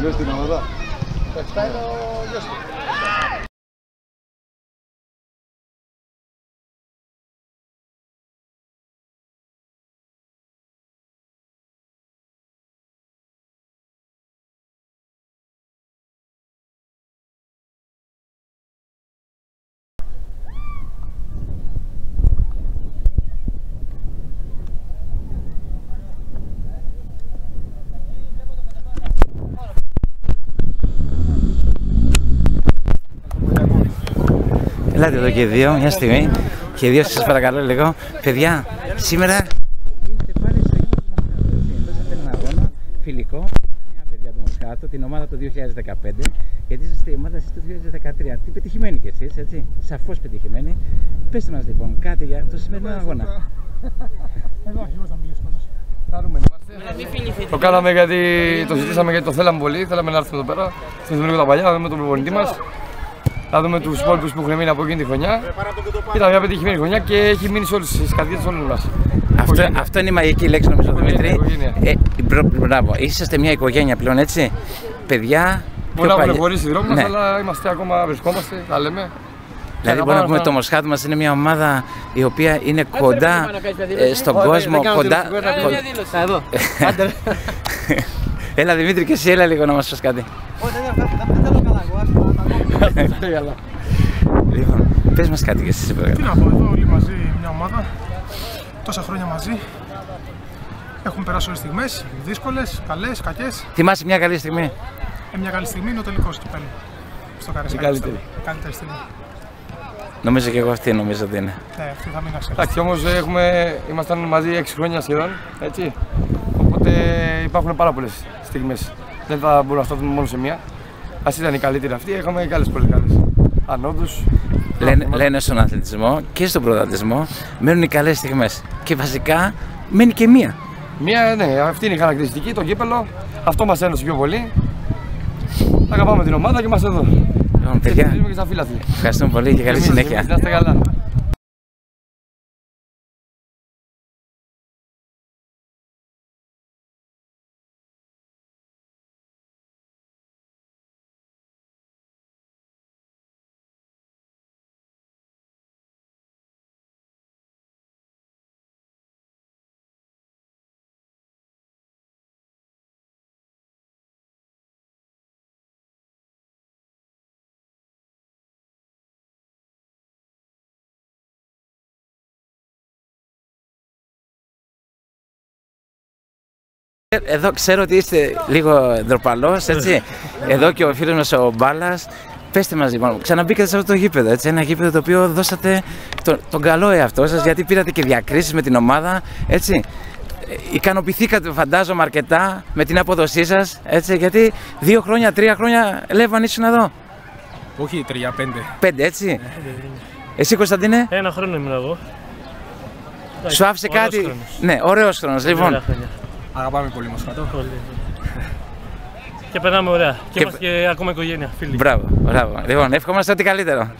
πες την ομάδα. Το 7 είναι ο γιος του. Ελάτε εδώ και δύο, μια στιγμή. Και δύο, σας παρακαλώ λίγο. Παιδιά, σήμερα είστε πάλι στο ίδιο του Μοσχάτου. Δώσατε έναν αγώνα φιλικό με τα νέα παιδιά του Μοσχάτου, την ομάδα του 2015, γιατί είσαστε η ομάδα εσείς του 2013. Τι πετυχημένοι κι εσείς, έτσι. Σαφώς πετυχημένοι. Πεςτε μας λοιπόν κάτι για το σημερινό αγώνα. Εδώ αρχηγός να μιλήσουμε. Το κάναμε γιατί το ζητήσαμε, γιατί το θέλαμε πολύ. Θέλαμε να έρθουμε εδώ πέρα, θυμηθούμε λίγο τα παλιά, να δούμε τον προπονητή μας, να δούμε τους υπόλοιπους που έχουν μείνει από εκείνη τη χρονιά. Ήταν μια πετυχημένη χρονιά και έχει μείνει σε όλες τις καρδιές όλων μας. Αυτό είναι η μαγική λέξη, νομίζω, Δημήτρη. Μπράβο, είσαστε μια οικογένεια πλέον, έτσι. Παιδιά. Μπορεί να έχουμε χωρίσει δρόμους, ναι, αλλά είμαστε ακόμα, βρισκόμαστε, τα λέμε. Δηλαδή, μπορούμε να πούμε ότι το Μοσχάτου μας είναι μια ομάδα η οποία είναι κοντά στον κόσμο. Κοντά. Εδώ. Έλα, Δημήτρη, και εσύ, έλα λίγο να μας πεις κάτι. Λοιπόν, πες μας κάτι και εσύ. Τι να πω, εδώ όλοι μαζί μια ομάδα, τόσα χρόνια μαζί. Έχουν περάσει όλες τις στιγμές, δύσκολες, καλές, κακές. Θυμάσαι μια καλή στιγμή? Μια καλή στιγμή είναι ο τελικός κυπέλλου. Στο Καραϊσκάκι. Καλύτερη στιγμή. Νομίζω και εγώ αυτή νομίζω ότι είναι. Ναι, αυτή θα μην αξίζει. Εντάξει, όμως ήμασταν μαζί 6 χρόνια σχεδόν, έτσι. Οπότε υπάρχουν πάρα πολλές στιγμές. Δεν θα μπορούμε να σταθούμε μόνο σε μία. Ας ήταν η καλύτερη αυτή, είχαμε και άλλες πολύ καλές ανόδους. Λένε στον αθλητισμό και στον πρωταθλητισμό μένουν οι καλές στιγμές. Και βασικά μένει και μία. Μία, ναι, αυτή είναι η χαρακτηριστική, το κύπελλο. Αυτό μας ένωσε πιο πολύ. Αγαπάμε την ομάδα και είμαστε εδώ. Λοιπόν, παιδιά, ευχαριστούμε πολύ και καλή συνέχεια. Να είστε καλά. Εδώ ξέρω ότι είστε λίγο ντροπαλός, έτσι. Εδώ και ο φίλος μας ο Μπάλας. Πέστε μας λοιπόν, ξαναμπήκατε σε αυτό το γήπεδο, έτσι. Ένα γήπεδο το οποίο δώσατε τον καλό εαυτό σας, γιατί πήρατε και διακρίσεις με την ομάδα, έτσι. Ικανοποιηθήκατε, φαντάζομαι, αρκετά με την απόδοσή σας, έτσι. Γιατί 2 χρόνια, 3 χρόνια Λέβαν ήσουν εδώ. Όχι 3, 5. 5, έτσι. Εσύ, Κωνσταντίνε? 1 χρόνο ήμουν εγώ. Σου άφησε κάτι? Χρόνος. Ναι, ωραίος χρόνος, λοιπόν. Αγαπάμε πολύ Μοσχάτο. Και περνάμε ωραία. Και είμαστε και ακόμα οικογένεια, φίλοι. Μπράβο, μπράβο. Λοιπόν, εύχομαστε ό,τι καλύτερο.